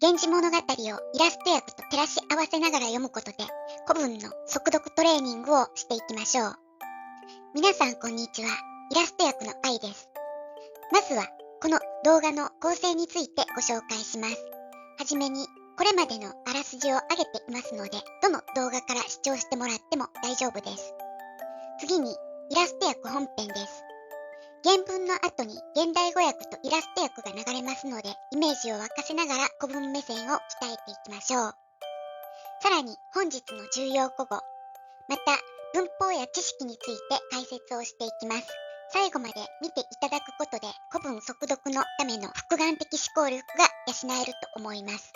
源氏物語をイラスト訳と照らし合わせながら読むことで古文の速読トレーニングをしていきましょう。皆さんこんにちは。イラスト訳の愛です。まずはこの動画の構成についてご紹介します。はじめにこれまでのあらすじを上げていますので、どの動画から視聴してもらっても大丈夫です。次にイラスト訳本編です。原文の後に現代語訳とイラスト訳が流れますので、イメージを沸かせながら古文目線を鍛えていきましょう。さらに本日の重要古語、また文法や知識について解説をしていきます。最後まで見ていただくことで古文速読のための複眼的思考力が養えると思います。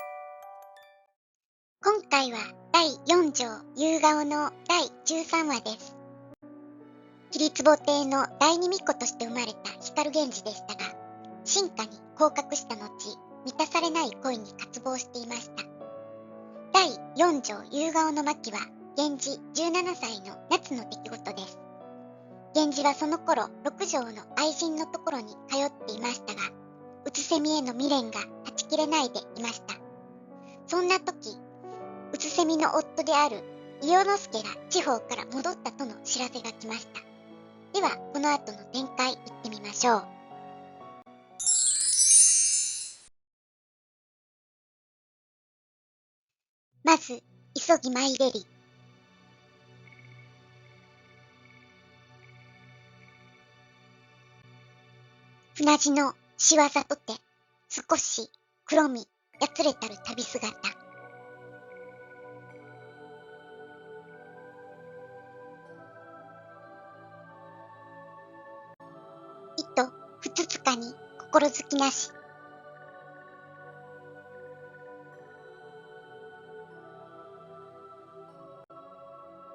今回は第4条夕顔の第13話です。桐壺亭の第二巫女として生まれた光源氏でしたが、臣下に降格した後、満たされない恋に渇望していました。第4条夕顔の末期は、源氏17歳の夏の出来事です。源氏はその頃、六条の愛人のところに通っていましたが、うつせみへの未練が断ち切れないでいました。そんな時、うつせみの夫である伊予之助が地方から戻ったとの知らせが来ました。では、この後の展開いってみましょう。まず、急ぎ参れり。船地の仕業とて、少し黒みやつれたる旅姿。いと、ふつつかに心づきなし。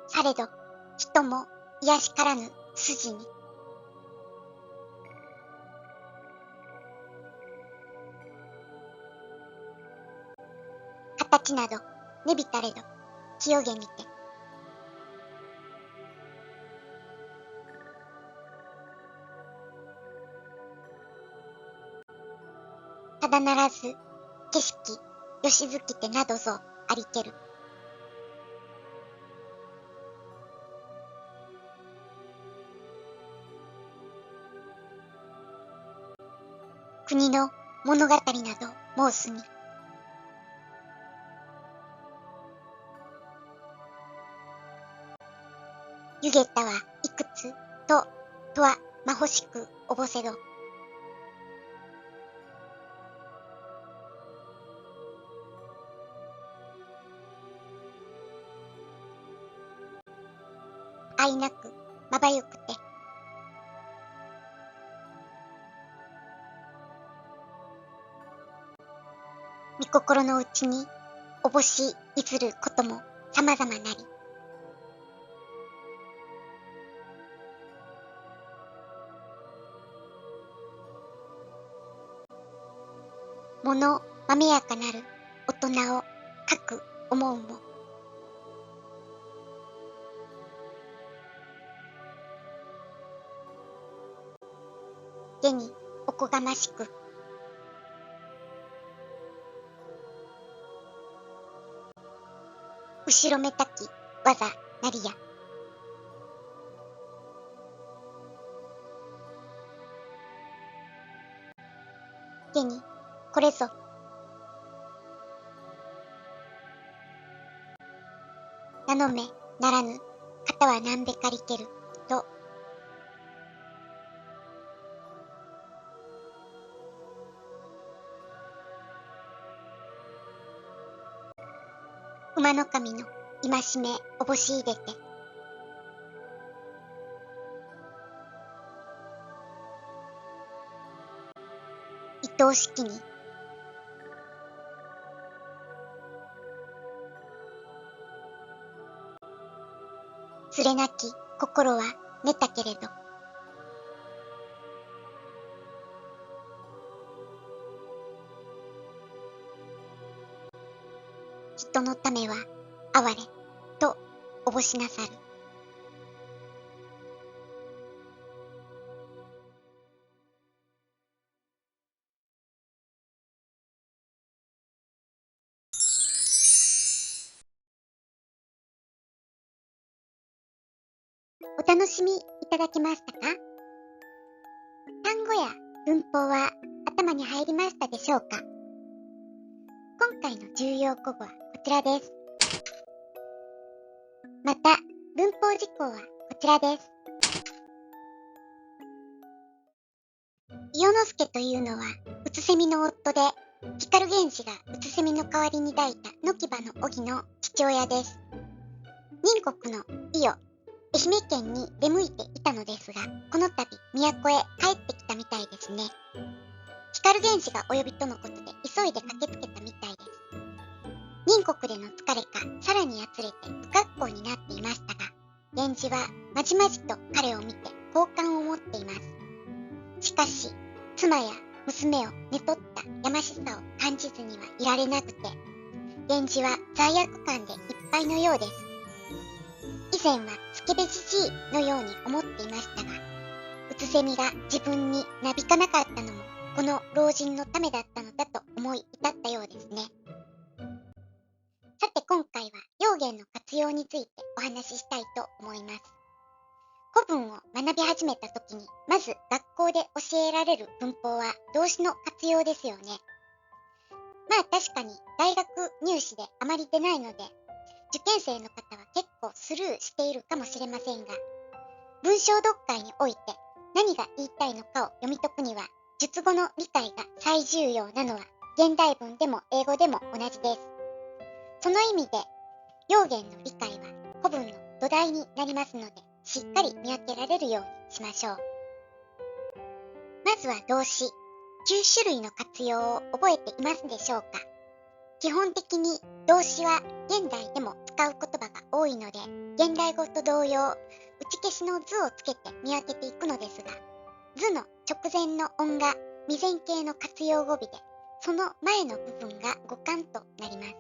されど、人も癒しからぬ筋に。形など、ねびたれど、清げみて。ただならず、景色、よしずきてなどぞ、ありける。国の物語など申すに。ゆげたはいくつとはまほしくおぼせど。あいなくまばゆくて。み心のうちにおぼしいずることもさまざまなり。物まめやかなる大人をかく思うも。げにおこがましく。後ろめたきわざなりや。げにこれぞ。名のめならぬ方は何べかりけると。馬の神の戒めおぼしいでて。愛おしきに。つれなき心は寝たけれど。人のためは哀れとおぼしなさる。お楽しみいただけましたか？単語や文法は頭に入りましたでしょうか？今回の重要語語はこちらです。また、文法事項はこちらです。伊予之助というのは、うつせみの夫で、光源氏がうつせみの代わりに抱いた野木場の荻の父親です。人国の伊予、愛媛県に出向いていたのですが、この度、都へ帰ってきたみたいですね。光源氏がお呼びとのことで、急いで駆けつけたみたいです。人国での疲れか、さらにやつれて不格好になっていましたが、源氏はまじまじと彼を見て好感を持っています。しかし、妻や娘を寝取ったやましさを感じずにはいられなくて、源氏は罪悪感でいっぱいのようです。以前はスケベじじいのように思っていましたが、うつせみが自分になびかなかったのも、この老人のためだったのだと思い至ったようですね。さて今回は用言の活用についてお話ししたいと思います。古文を学び始めた時に、まず学校で教えられる文法は動詞の活用ですよね。まあ確かに大学入試であまり出ないので、受験生の方は結構スルーしているかもしれませんが、文章読解において何が言いたいのかを読み解くには、述語の理解が最重要なのは現代文でも英語でも同じです。その意味で、用言の理解は古文の土台になりますので、しっかり見分けられるようにしましょう。まずは動詞、9種類の活用を覚えていますでしょうか？基本的に動詞は現代でも使う言葉が多いので、現代語と同様、打ち消しの図をつけて見分けていくのですが、図の直前の音が未然形の活用語尾で、その前の部分が語感となります。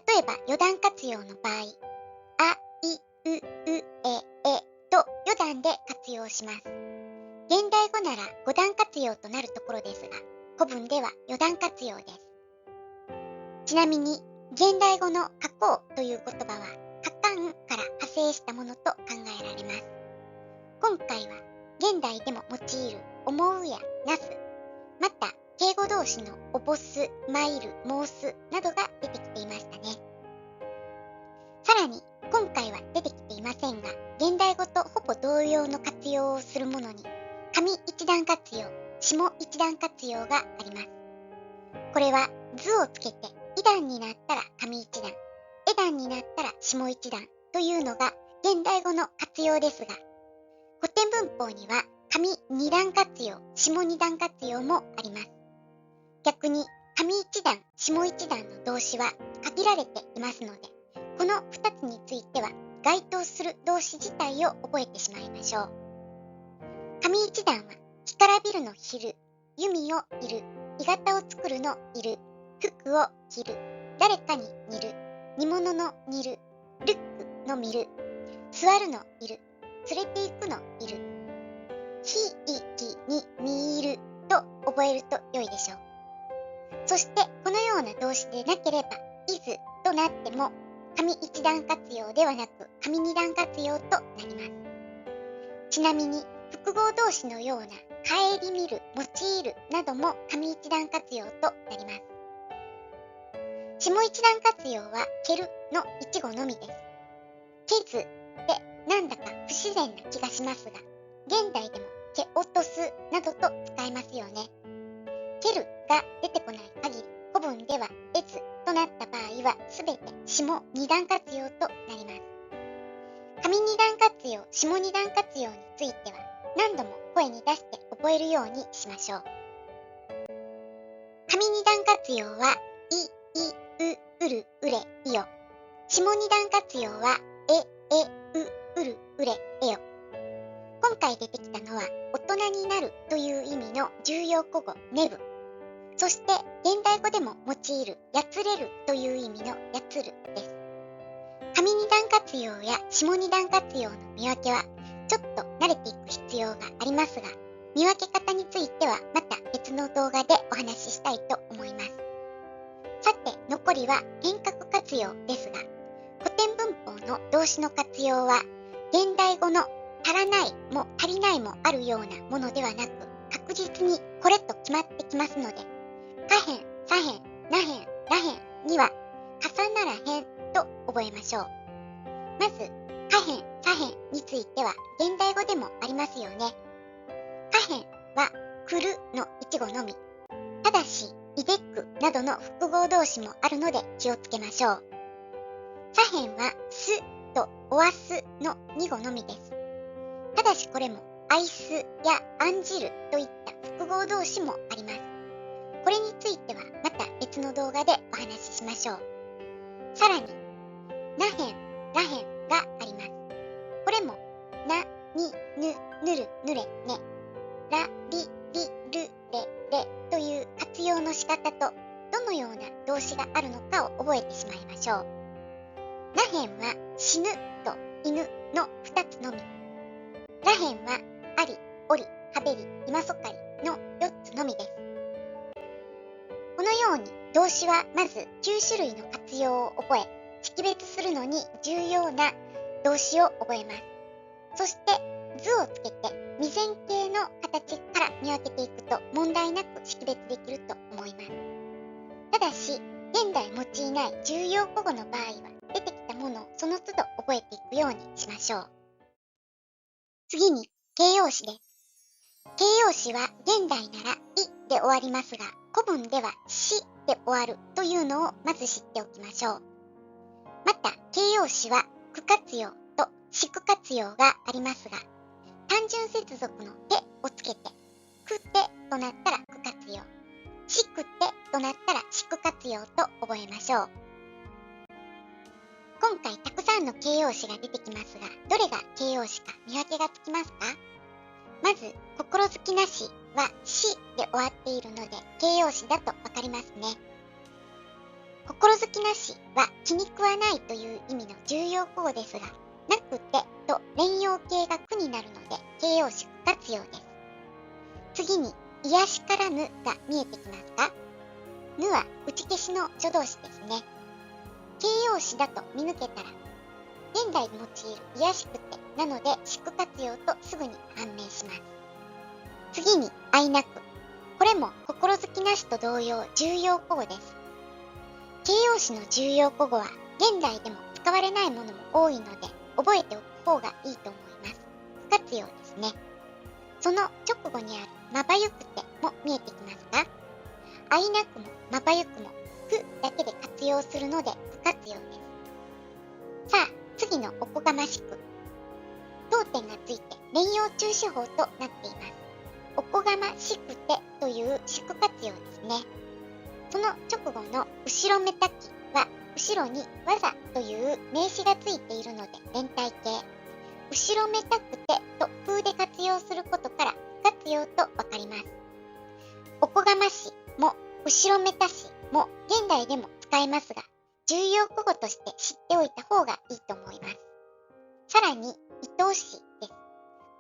例えば余談活用の場合、あ、い、う、えと余談で活用します。現代語なら語談活用となるところですが、古文では余談活用です。ちなみに、現代語の加工という言葉は、加感から派生したものと考えられます。今回は、現代でも用いる思うやなす、また、敬語動詞のおぼす、参る、申すなどが出てきていましたね。さらに、今回は出てきていませんが、現代語とほぼ同様の活用をするものに、上一段活用、下一段活用があります。これは図をつけて、一段になったら上一段、絵段になったら下一段というのが現代語の活用ですが、古典文法には上二段活用、下二段活用もあります。逆に上一段、下一段の動詞は限られていますので、この2つについては該当する動詞自体を覚えてしまいましょう。上一段は干からびるのひる、弓をいる、鋳型を作るのいる、服を着る、誰かに似る、煮物の煮る、ルックの見る、座るのいる、連れて行くのいる、ひいきに見ると覚えると良いでしょう。そしてこのような動詞でなければ、is となっても上一段活用ではなく上二段活用となります。ちなみに複合動詞のような顧みる、用いるなども上一段活用となります。下一段活用は蹴るの一語のみです。蹴ずってなんだか不自然な気がしますが、現代でも蹴落とすなどと使えますよね。蹴るが出てこない限り、古文ではえずとなった場合はすべて下二段活用となります。上二段活用、下二段活用については何度も声に出して覚えるようにしましょう。上二段活用は、うる、うれ、いよ。下二段活用は、うる、うれ、えよ。今回出てきたのは、大人になるという意味の重要古語、ねぶ。そして、現代語でも用いる、やつれるという意味のやつるです。上二段活用や下二段活用の見分けは、ちょっと慣れていく必要がありますが、見分け方についてはまた別の動画でお話ししたいと思います。さて、残りは変革活用ですが、古典文法の動詞の活用は、現代語の足らないも足りないもあるようなものではなく、確実にこれと決まってきますので、可変、左辺、な辺、ら辺には重ならへんと覚えましょう。まず、可変、左辺については現代語でもありますよね。可変は来るの一語のみ。ただし、いでくなどの複合動詞もあるので気をつけましょう。左辺はすとおわすの二語のみです。ただしこれも愛すや案じるといった複合動詞もあります。これについてはまた別の動画でお話ししましょう。さらに、な辺、ら辺があります。これも、な、に、ぬ、ぬる、ぬれ、ね、ら、り、り、る、れ、れという活用の仕方と、どのような動詞があるのかを覚えてしまいましょう。ら辺は死ぬと犬の2つのみ。ら辺はあり、おり、はべり、今そかりの4つのみです。このように動詞はまず9種類の活用を覚え、識別するのに重要な動詞を覚えます。そして図をつけて未然形の形から見分けていくと問題なく識別できると思います。ただし、現代用いない重要古語の場合は出てきたものをその都度覚えていくようにしましょう。次に形容詞です。形容詞は現代ならいで終わりますが、古文ではしで終わるというのをまず知っておきましょう。また形容詞は句活用と詞句活用がありますが、単純接続のてをつけて、句てとなったら句活用、しくてとなったら詞句活用と覚えましょう。今回たくさんの形容詞が出てきますが、どれが形容詞か見分けがつきますか？まず、心づきなしはしで終わっているので形容詞だとわかりますね。心づきなしは気に食わないという意味の重要語ですが、なくてと連用形が句になるので形容詞句活用です。次に、癒しからぬが見えてきますか？ぬは打ち消しの助動詞ですね。形容詞だと見抜けたら、現代で用いる癒しくてなので詞句活用とすぐに判明します。次に、愛なく。これも心づきなしと同様重要古語です。形容詞の重要古語は現代でも使われないものも多いので覚えておく方がいいと思います。句活用ですね。その直後にあるまばゆくても見えてきますか？愛なくもまばゆくも句だけで活用するので句活用です。さあ、次のおこがましく。当点がついて連用中止法となっています。おこがましくてという詞句活用ですね。その直後の後ろめたきは後ろにわざという名詞がついているので連帯形。後ろめたくてと風で活用することから不活用とわかります。おこがましも後ろめたしも現代でも使えますが、重要古語として知っておいた方がいいと思います。さらに、愛おしです。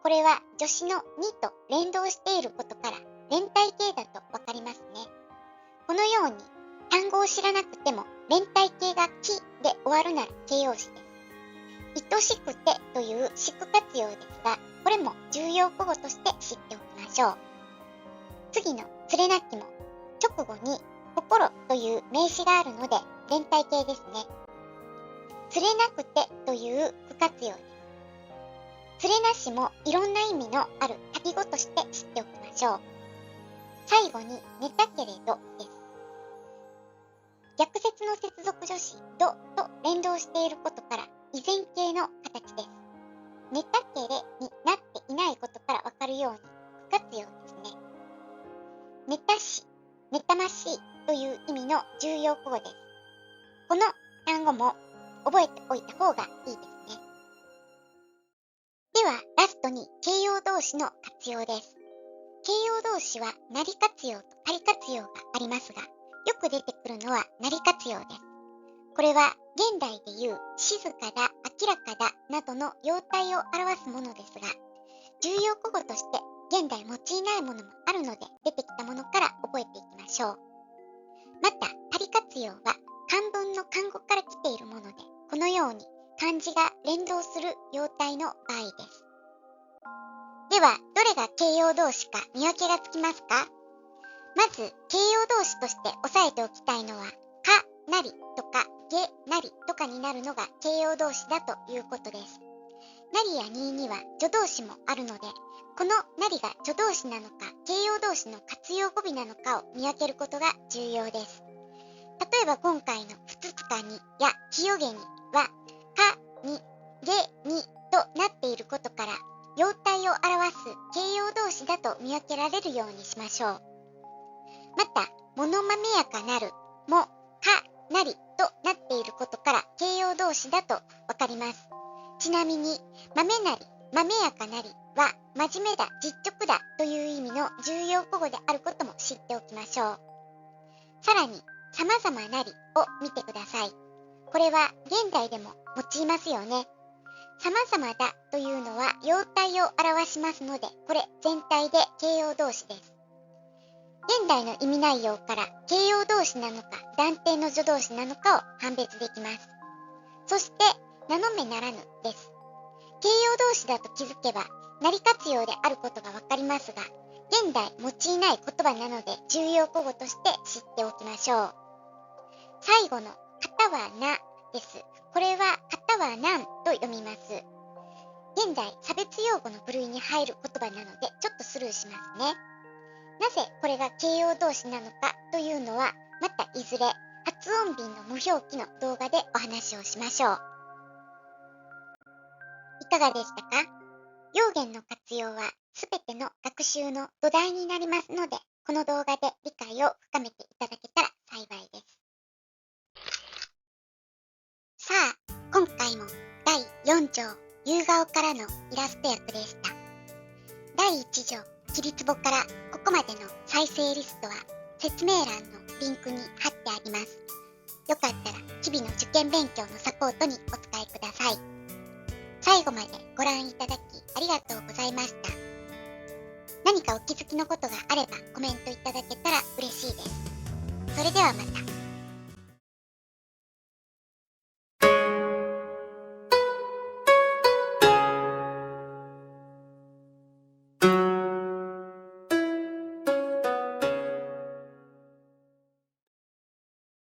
これは助詞のにと連動していることから連帯形だとわかりますね。このように単語を知らなくても連帯形がきで終わるなら形容詞です。愛しくてという詞句活用ですが、これも重要古語として知っておきましょう。次のつれなきも直後に心という名詞があるので連帯形ですね。つれなくてという句活用です。つれなしもいろんな意味のある多義語として知っておきましょう。最後に寝たけれどです。逆接の接続助詞どと連動していることから依然形の形です。寝たけれになっていないことからわかるように句活用ですね。寝たし、寝たましいという意味の重要古語です。この単語も覚えておいた方がいいですね。ではラストに形容動詞の活用です。形容動詞はなり活用と仮活用がありますが、よく出てくるのはなり活用です。これは現代でいう静かだ、明らかだなどの様態を表すものですが、重要古語として現代用いないものもあるので出てきたものから覚えていきましょう。また、仮活用は漢文の漢語から来ているもので、このように漢字が連動する様態の場合です。では、どれが形容動詞か見分けがつきますか？まず、形容動詞として押さえておきたいのは、かなりとかげなりとかになるのが形容動詞だということです。なりやにには助動詞もあるので、このなりが助動詞なのか形容動詞の活用語尾なのかを見分けることが重要です。例えば今回のふつつかにや清げには、かに、げにとなっていることから、様態を表す形容動詞だと見分けられるようにしましょう。また、ものまめやかなるも、かなりとなっていることから形容動詞だとわかります。ちなみに、まめなり、まめやかなりは、真面目だ、実直だという意味の重要古語であることも知っておきましょう。さらに、様々なりを見てください。これは現代でも用いますよね。様々だというのは様態を表しますので、これ全体で形容動詞です。現代の意味内容から形容動詞なのか断定の助動詞なのかを判別できます。そして、名の目ならぬです。形容動詞だと気づけば、なり活用であることがわかりますが、現代用いない言葉なので重要古語として知っておきましょう。最後の型はなです。これは型はなんと読みます。現代差別用語の部類に入る言葉なのでちょっとスルーしますね。なぜこれが形容動詞なのかというのはまたいずれ発音便の無表記の動画でお話をしましょう。いかがでしたか？用言の活用はすべての学習の土台になりますので、この動画で理解を深めていただけたら幸いです。さあ、今回も第4章、夕顔からのイラスト役でした。第1章、きりつぼからここまでの再生リストは説明欄のリンクに貼ってあります。よかったら日々の受験勉強のサポートにお使いください。最後までご覧いただきありがとうございました。何かお気づきのことがあればコメントいただけたら嬉しいです。それではまた。